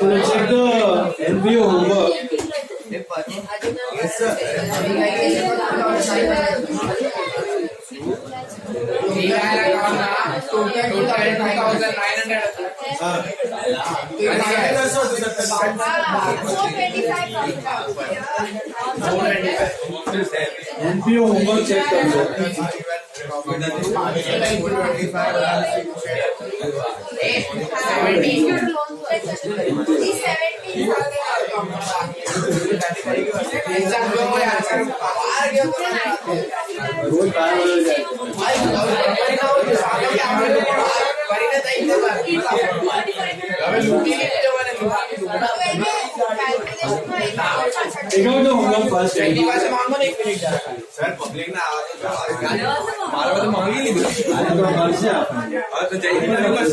let's check the NPO homework. Yes, sir. NPO homework check करो. Take out the homework first. Sir public ना मारा तो मांगी नहीं अरे तो घर से आप और तो चाहिए नंबर 100 से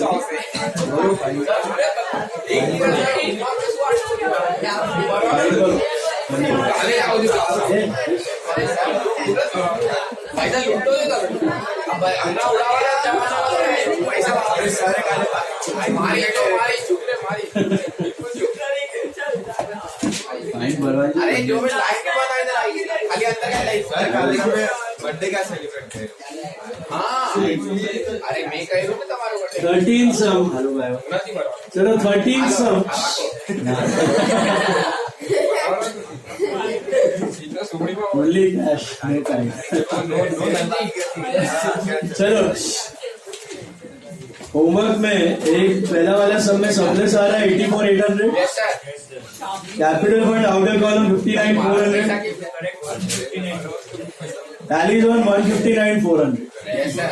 अरे आओ जी पैसा लूटो देता अब अंडा उड़ावाला जमाना पैसा वापस सारे काले मारी तो मारी चुकले मारी अरे जो भी लाइफ के बाद आए खाली अंदर का लाइफ सर खाली में बर्थडे का सेलिब्रेट करें हां अरे मैं कह रहा हूं तुम्हारा बर्थडे 13 सम हेलो भाई चलो 13 sum only cash no time चलो होमवर्क में एक पहला वाला सम में सबसे सारा 84,800 yes sir capital fund outer column 59,400 tallies on 159,400 yes sir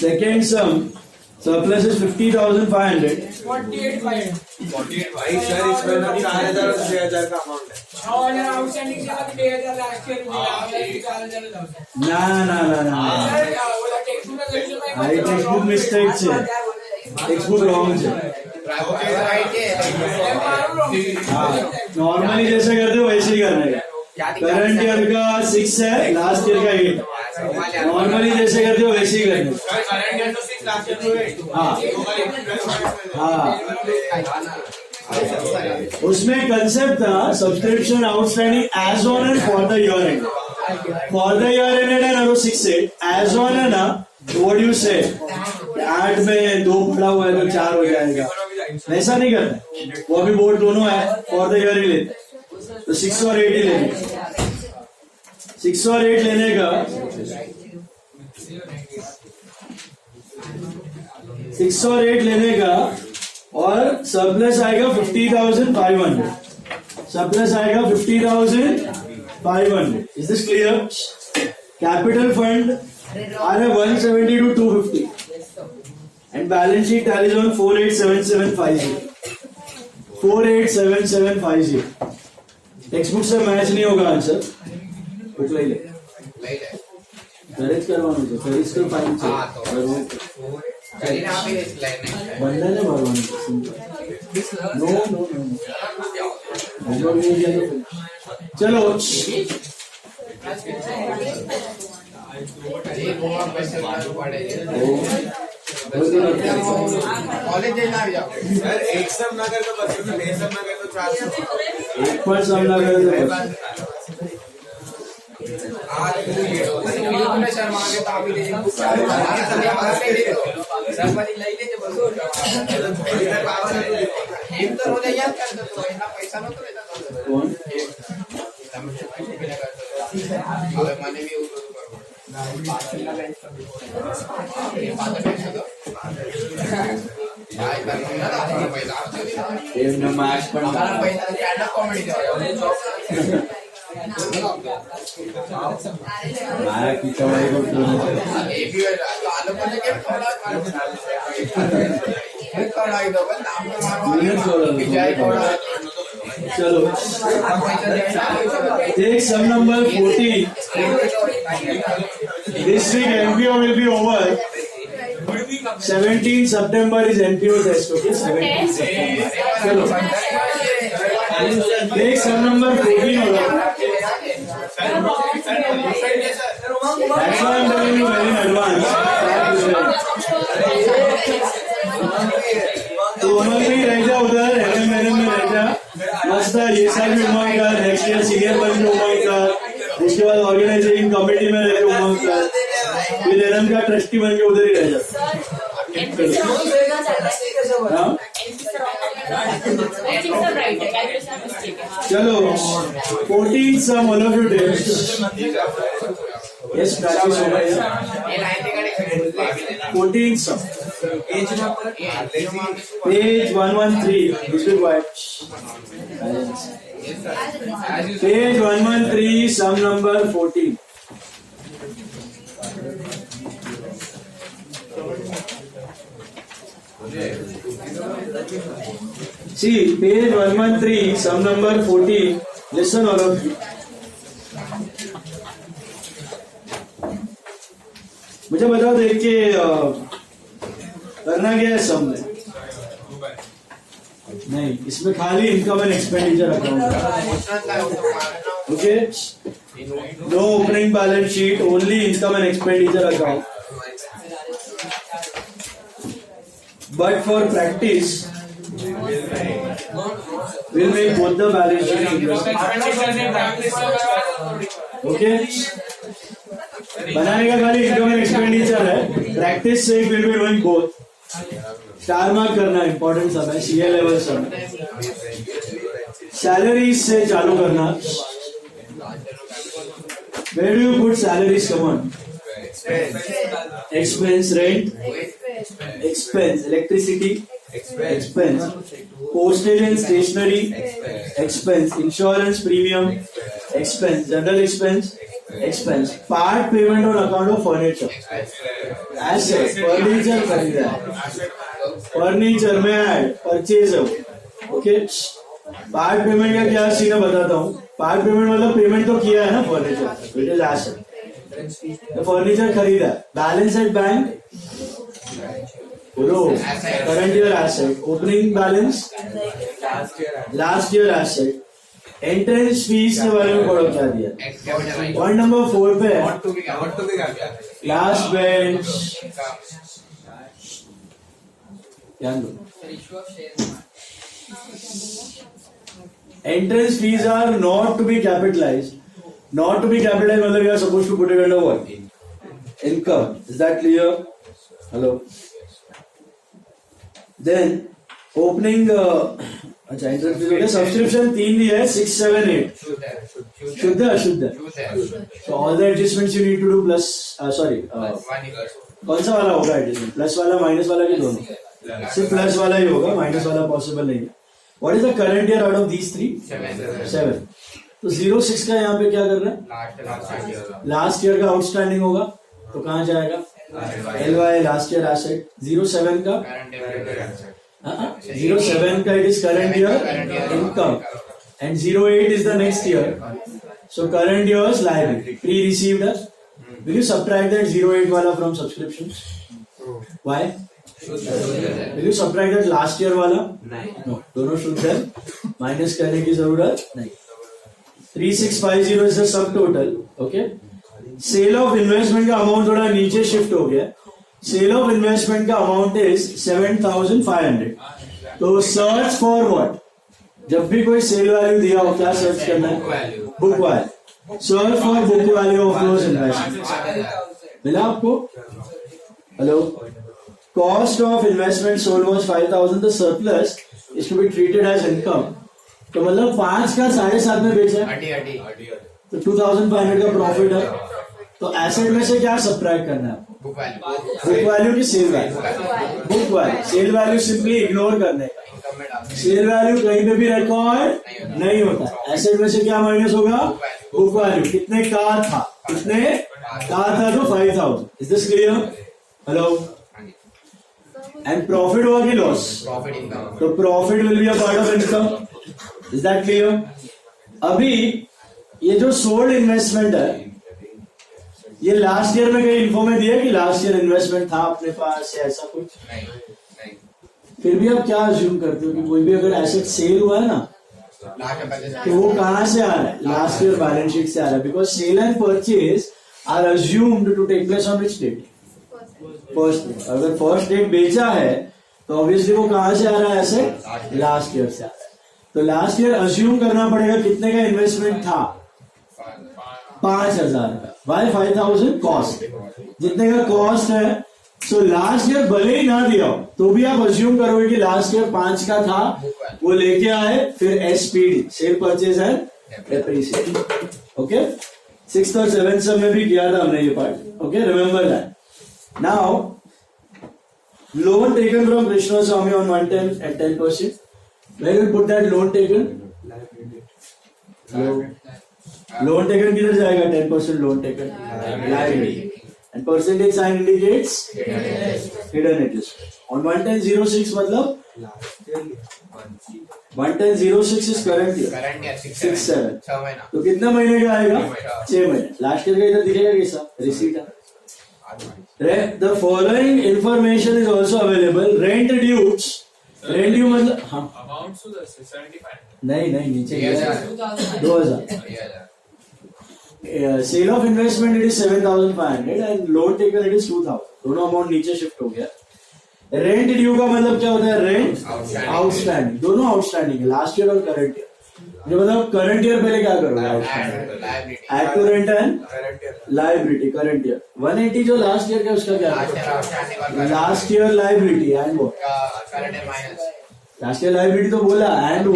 second sum surplus is 50,500 48 भाई सर इसमें ना 4,000 और 6,000 का अमाउंट है 6,000 आउटस्टैंडिंग से 6,000 लास्ट ईयर मिला 4,000 ना भाई टेक्स्ट बुक मिस्टेक है टेक्स्ट बुक रॉन्ग है नॉर्मली जैसे करते हो वैसे ही करना है करंट ईयर का 6 है लास्ट ईयर का 8 नॉर्मली जैसे करते हो वैसे ही करना हाँ उसमें कंसेप्ट था subscription outstanding as on and for the year end है ना वो 6-8 एज ऑन है ना व्हाट यू से 8 में 2 पड़ा हुआ है तो 4 हो जाएगा ऐसा नहीं करना वो अभी बोर्ड दोनों है फॉर द ईयर ही लेते तो 6 और 8 ही लेने 6 और 8 लेने का 6 और 8 लेने का और सरप्लस आएगा 50,500 सरप्लस आएगा 50,500 is this clear capital fund are 170 to 250 and balance sheet tallies on 487750 487750 text book से मैच नहीं होगा आंसर बुक ले करेक्ट करवाना है करेक्ट कर फाइन से बंदा ने भरवाना नो होमवर्क नहीं किया तो चलो कॉलेज जाना सर एक सम ना कर तो बस में 2 सम ना कर तो 4 सम एक पर सम ना कर तो आज शर्मा के ताबी ले सरपंच ले ले बस एक तो हो जाए यार कर दो इतना पैसा न तो लेता कौन अबे माने भी मैच पर कॉमेडी माया की कमाई को चलो take sum number 14 this week NPO will be over 17 September is NPO test okay 17 September चलो take sum number 14 होगा That's why I'm telling you very in advance. तो उमंग में ही रह जा उधर एनएम में रह जा मस्त ये साल भी उमंग कर नेक्स्ट ईयर सीनियर बन के उमंग कर उसके बाद ऑर्गेनाइजिंग कमेटी में रह के उमंग कर फिर एनएम का ट्रस्टी बन के उधर ही रह जा हाँ? चलो 14 sum all of you test yes practice हो गई 14 सम page 113 this is what page 113 sum number 14 see page 113 sum number 14 listen all of you मुझे बताओ देख के करना क्या है सम में नहीं इसमें खाली income and expenditure account okay no opening balance sheet only income and expenditure account but for practice we'll make both the balance sheet okay बनाने का खाली इनकम एंड एक्सपेंडिचर है प्रैक्टिस से will be doing both star mark करना important सब है CA level सब salaries से चालू करना where do you put salaries come on expense rent expense electricity expense postage and stationery expense insurance premium expense general expense part payment on account of furniture asset furniture खरीदा furniture में add purchase है okay part payment का क्या scene है बताता हूँ part payment मतलब payment तो किया है ना फर्नीचर इट इज एसेट तो फर्नीचर खरीदा बैलेंस एट बैंक बोलो current year asset opening balance last year asset entrance fees के बारे में पढ़ो क्या दिया पॉइंट नंबर 4 पे लास्ट बेंच ध्यान दो entrance fees are not to be capitalized मतलब you are supposed to put it under what income is that clear hello then opening अच्छा इंटरेस्ट फीस हो गया सब्सक्रिप्शन 3 दिया है 6 7 8 शुद्ध अशुद्ध so all the adjustments you need to do plus sorry कौन सा वाला होगा एडजस्टमेंट प्लस वाला माइनस वाला के दोनों सिर्फ प्लस वाला ही होगा माइनस वाला पॉसिबल नहीं है what is the current year out of these 3 7 तो 06 का यहाँ पे क्या करना है लास्ट ईयर का आउटस्टैंडिंग होगा तो कहाँ जाएगा LY लास्ट ईयर एसेट 07 का 07 का it is current year income and 08 is the next year so current years liability pre received will you subtract that 08 वाला from subscription why will you subtract that last year वाला no दोनों शुद्ध है माइनस करने की जरूरत नहीं 3650 is the subtotal okay sale of investment का अमाउंट थोड़ा नीचे शिफ्ट हो गया सेल ऑफ इन्वेस्टमेंट का अमाउंट इज 7500 तो सर्च फॉर व्हाट जब भी कोई सेल वैल्यू दिया हो क्या सर्च करना है book value search for book value of those investment मिला आपको hello cost of investment sold was 5000 the surplus is to be treated as income तो मतलब 5 का 7.5 में बेचा तो 2500 का प्रॉफिट है तो एसेट में से क्या सबट्रैक्ट करना है बुक वैल्यू की sale value book value sale value simply ignore करने का सेल वैल्यू कहीं पे भी रिकॉर्ड नहीं होता एसेट में से क्या माइनस होगा बुक वैल्यू कितने का था तो 5000 is this clear hello and profit हुआ कि लॉस तो profit will be a part of income is that clear अभी ये जो सोल्ड इन्वेस्टमेंट है ये लास्ट ईयर में कहीं इन्फो में दिया कि लास्ट ईयर इन्वेस्टमेंट था अपने पास या ऐसा कुछ नहीं फिर भी आप क्या अज्यूम करते हो कि कोई भी अगर एसेट सेल हुआ है ना तो वो कहाँ से आ रहा है? लास्ट ईयर बैलेंस शीट से आ रहा है, because sale and purchase are assumed to take place on which date? First date. अगर फर्स्ट डेट बेचा है तो ऑब्वियसली वो कहाँ से आ रहा है? ऐसे लास्ट ईयर से आ रहा है। तो लास्ट ईयर अज्यूम करना पड़ेगा कितने का इन्वेस्टमेंट था? 5,000 का। वाई 5,000 कॉस्ट, जितने का कॉस्ट है। सो लास्ट ईयर भले ही ना दिया हो तो भी आप अज्यूम करोगे कि लास्ट ईयर 5 का था, वो लेके आए, फिर SPD, cell purchase and depreciation. Okay, 6th और 7th सब में भी किया था हमने ये part. Okay, remember that. Now loan taken from Krishna Swami on 110 at 10%. Where will put that loan taken? Loan taken किधर जाएगा? 10% loan taken. Liability. And percentage sign indicates hidden interest. On 110.06 मतलब 110.06 is current year. 6-7. तो कितना महीने का आएगा? 6 महीने। Last year का इधर दिखेगा कैसा? रिसीट है। The following information is also available. Rent dues. Rent due मतलब हाँ अमाउंट 75 नहीं नीचे 2,000. Sale of investment it is 7,500 and loan taken it is 2,000. दोनों अमाउंट नीचे शिफ्ट हो गया. रेंट ड्यू का मतलब क्या होता है? Rent outstanding. दोनों आउटस्टैंडिंग है, लास्ट ईयर और करंट ईयर. ये मतलब करंट ईयर पहले क्या करोगे? Add to rent and liability. Current year 180 जो लास्ट ईयर का उसका क्या है? लास्ट ईयर लाइबिलिटी एंड वो लास्ट ईयर लाइबिलिटी तो बोला एंड वो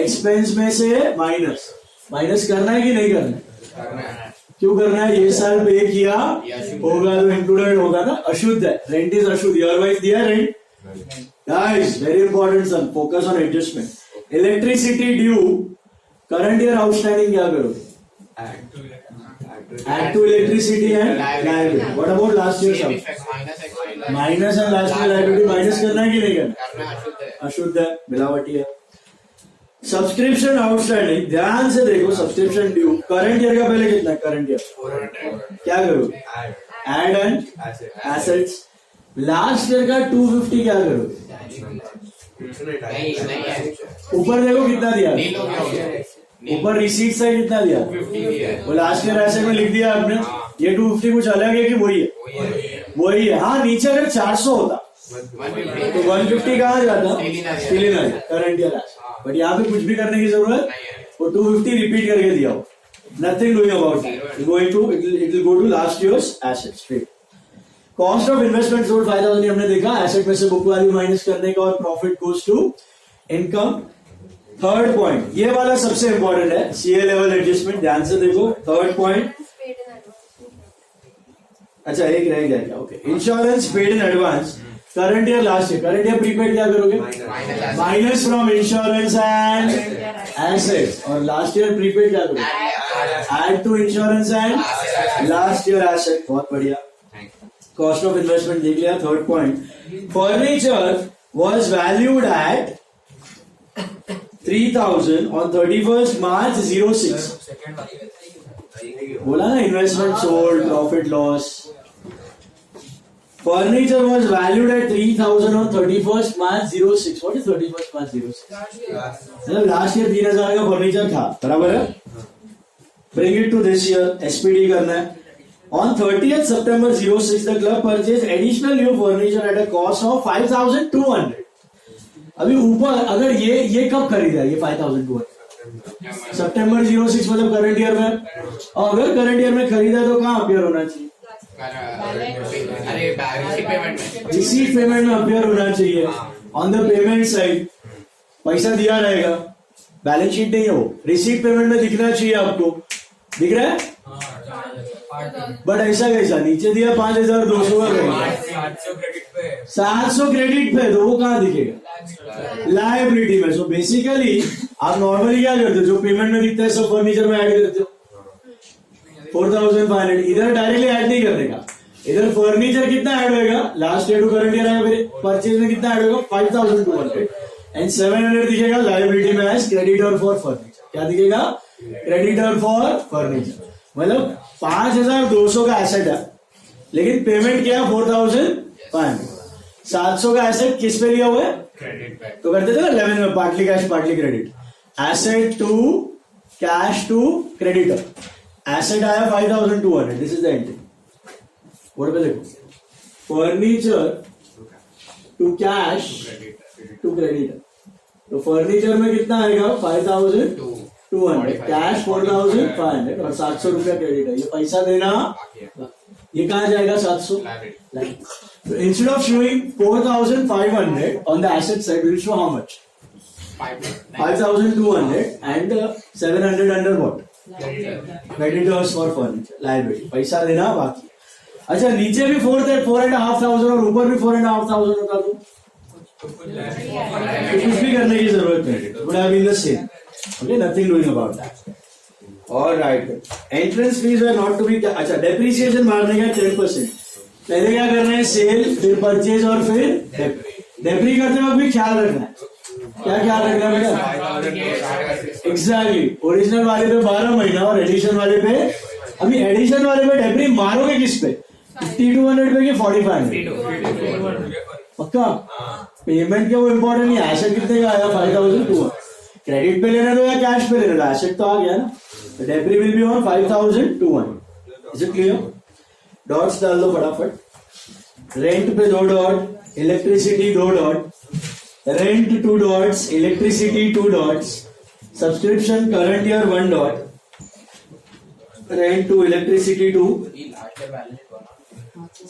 एक्सपेंस में से माइनस करना है कि नहीं करना है? क्यों करना है? ये साल पे किया होगा तो इंक्लूडेड होगा ना. अशुद्ध है, रेंट इज अशुद्ध. ईयर वाइज दिया rent. Guys very important son, focus on adjustment. Electricity due current year outstanding क्या करोगे? Add to electricity and liability. What about last year's out? Minus and last year liability minus करना है कि नहीं करना? अशुद्ध है, मिलावटी है. सब्सक्रिप्शन आउटस्टैंडिंग, ध्यान से देखो. सब्सक्रिप्शन ड्यू करंट ईयर का पहले कितना है? करंट ईयर क्या करोगे? Add and assets. Last year का 250 क्या करोगे? ऊपर देखो कितना दिया, ऊपर रिसीट साइड कितना दिया? वो लास्ट ईयर एसेट में लिख दिया आपने. ये 250 कुछ अलग है कि वही है? वही है. हाँ, नीचे अगर 400 होता तो 150 कहाँ जाता? Still in current year. But यहाँ पे कुछ भी करने की जरूरत, वो 250 रिपीट करके दिया हो. Nothing doing about it. Going to it will go to last years assets. Straight. Cost of investment sold 5,000 हमने देखा. एसेट में से बुक वैल्यू माइनस करने का और profit goes to income. Third point, ये वाला सबसे इंपॉर्टेंट है, सीए लेवल एडजस्टमेंट. ध्यान से देखो. थर्ड पॉइंट, अच्छा एक रह गया क्या? Okay. Insurance paid in advance. Current year last year. Current year prepaid क्या करोगे? Minus from insurance and assets. और लास्ट ईयर प्रीपेड क्या करोगे? Add to insurance and last year asset. बहुत बढ़िया. कॉस्ट ऑफ इन्वेस्टमेंट देख लिया. Third point, furniture was valued at 3,000 on 31st March 06. बोला ना, investment sold, profit loss. Furniture was valued at 3,000 on 31st March 06. What is 31st March 06? मतलब last year 3,000 का furniture था, बराबर है. Bring it to this year, SPD करना है. On 30th September 06, the club purchased additional new furniture at a cost of 5,200. अभी ऊपर अगर ये कब खरीदा? ये 5,200 सितंबर 06 मतलब करंट ईयर में. और अगर करंट ईयर में खरीदा तो कहाँ अपियर होना चाहिए? रिसीट पेमेंट में अपियर होना चाहिए. ऑन द पेमेंट साइड पैसा दिया रहेगा, बैलेंस शीट नहीं हो, रिसीट पेमेंट में दिखना चाहिए आपको. दिख रहा है? बट ऐसा कैसा? नीचे दिया 5,200 का, 700 क्रेडिट पे, तो वो कहाँ दिखेगा? लायबिलिटी में. सो बेसिकली आप नॉर्मली क्या करते हो? जो पेमेंट में दिखता है सब फर्नीचर में ऐड करते हो. 4,500 इधर डायरेक्टली ऐड नहीं करने का. इधर फर्नीचर कितना ऐड होगा? Last year to current year है, फिर परचेज में कितना ऐड होगा? 5,200 एंड 700 दिखेगा लायबिलिटी में एज क्रेडिटर फॉर फर्नीचर. क्या दिखेगा? Creditor for furniture. मतलब 5,200 का एसेट है, लेकिन पेमेंट क्या है? 4,500. 700 का एसेट किस पे लिया हुआ है? क्रेडिट पे. तो करते थे ना 11 में, partly cash partly credit. asset to cash to creditor. Asset आया 5,200. This is the entry. What पे देखो? Furniture to cash to creditor. तो फर्नीचर में कितना आएगा? 5,200. कैश 4,500 और 700 रुपया क्रेडिट है. ये पैसा देना, ये कहाँ जाएगा? 700. So instead of showing 4,500 on the asset side, we will show how much? 5,200 and 700 under what? Creditors for furniture, liability. पैसा देना बाकी. अच्छा, नीचे भी 4,500 और ऊपर भी 4,500 होता तो कुछ भी करने की जरूरत नहीं. Would have been the same. Okay, nothing doing about that. All right. Entrance fees are not to be. अच्छा, depreciation मारने का 10%. पहले क्या करना है? सेल, फिर परचेज और फिर डेप्री करते वक्त भी ख्याल रखना है. क्या ख्याल रखना है बेटा? एग्जैक्टली. ओरिजिनल वाले पे 12 महीना और एडिशन वाले पे, अभी एडिशन वाले पे डेप्री मारोगे किस पे? 5200 पे कि 4500? पक्का पेमेंट क्या वो इम्पोर्टेंट नहीं. एसेट कितने का आया? 5,200. क्रेडिट पे लेना दो या कैश पे लेना दो, एसेट तो आ गया ना. Depre will be on 5,200. Is it clear? Dots डाल दो फटाफट. रेंट पे 2 dot, electricity 2 dot, rent 2 dots, electricity 2 dots, subscription current year 1 dot, rent 2, electricity 2,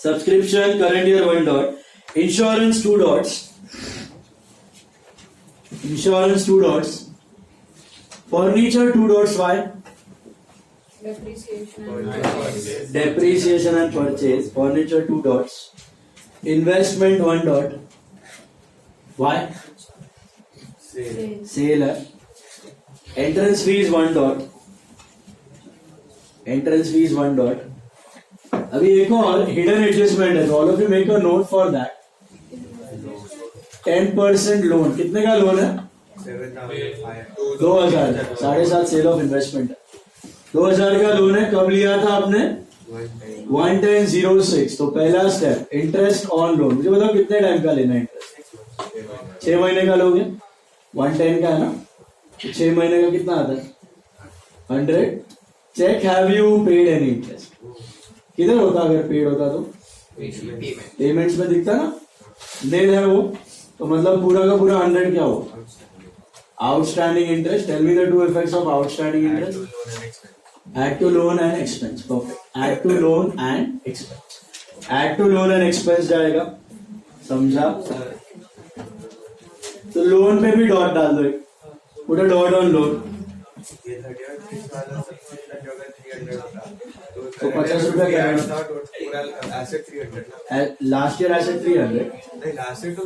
subscription current year 1 dot, insurance 2 dots, insurance 2 dots, furniture 2 dots. Why? Depreciation and purchase. Furniture 2 dots. Investment 1 dot. Why? Sale. Entrance fees 1 dot. Entrance fees 1 dot. अभी एक और hidden adjustment है, तो all of you make a note for that. 10% loan. कितने का loan है? 2,000. 7.5 cell of investment है. 2,000 का लोन है. कब लिया था आपने? 1/10/06. तो पहला स्टेप इंटरेस्ट ऑन लोन. मुझे बताओ कितने टाइम का लेना है इंटरेस्ट? 6 महीने का लोगे. 110 का है ना, तो 6 महीने का कितना आता है? 100. Check have you paid any interest? किधर होता अगर पेड होता तो? पेमेंट्स में दिखता ना. देन है वो, तो मतलब पूरा का पूरा 100 क्या होगा? Outstanding interest. Tell me the 2 effects of outstanding interest. Add to loan and expense. Perfect. Add to loan and expense. Add to loan and expense जाएगा. समझा? तो लोन पे भी डॉट डाल दो. Put a dot on loan. तो 50 रुपया क्या है? Last year asset 300. नहीं लास्ट ईयर तो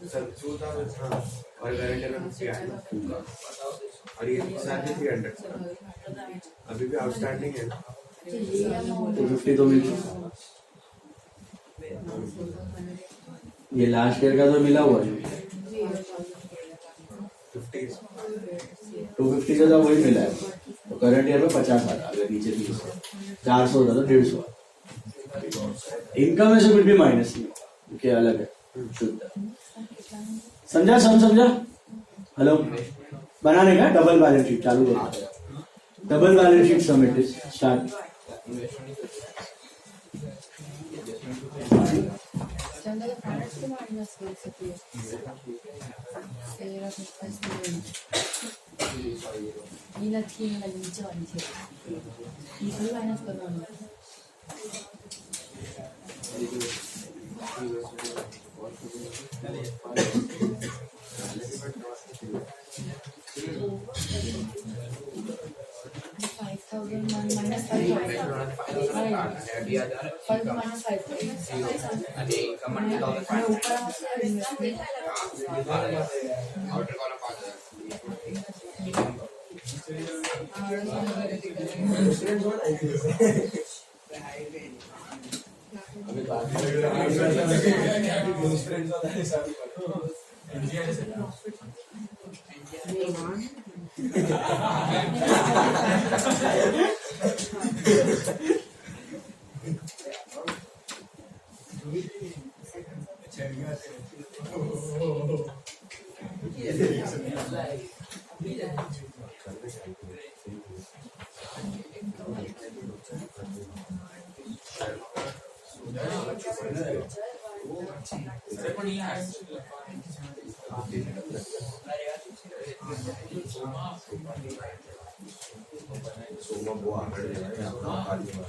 सर 2000 और गारंटर में 50 आया और ये साल में 300. अभी भी आउटस्टैंडिंग है ना. तो 50 तो मिल. ये लास्ट ईयर का तो मिला हुआ है. 250 का तो वही मिला है. तो करंट ईयर में 50 आता. अगर नीचे 400 होता तो 150. इनकम में से कुछ भी माइनस नहीं होगा क्योंकि अलग है, शुद्ध. समझा? समझा? हेलो, बनाने का डबल बैलेंस शीट चालू करो. Double balance sheet submit is start. Soma वो आकर आपको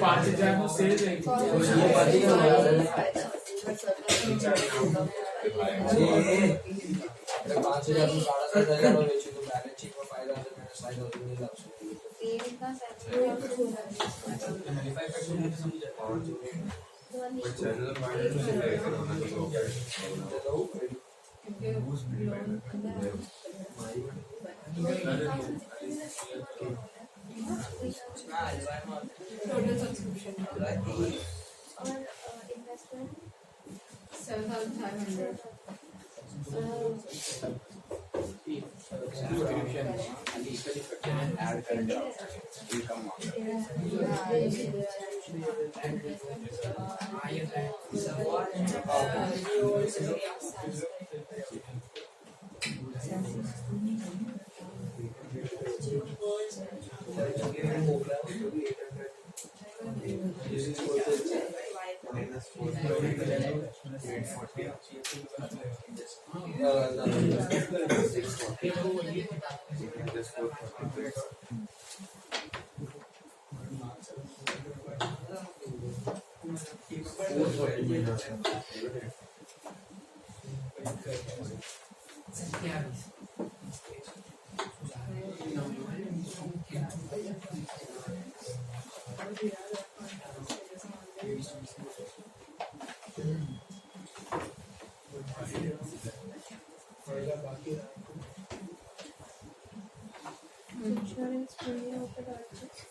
5,000 નો સેલ થઈ Total subscription or investment 7,500. Insurance premium of the purchase.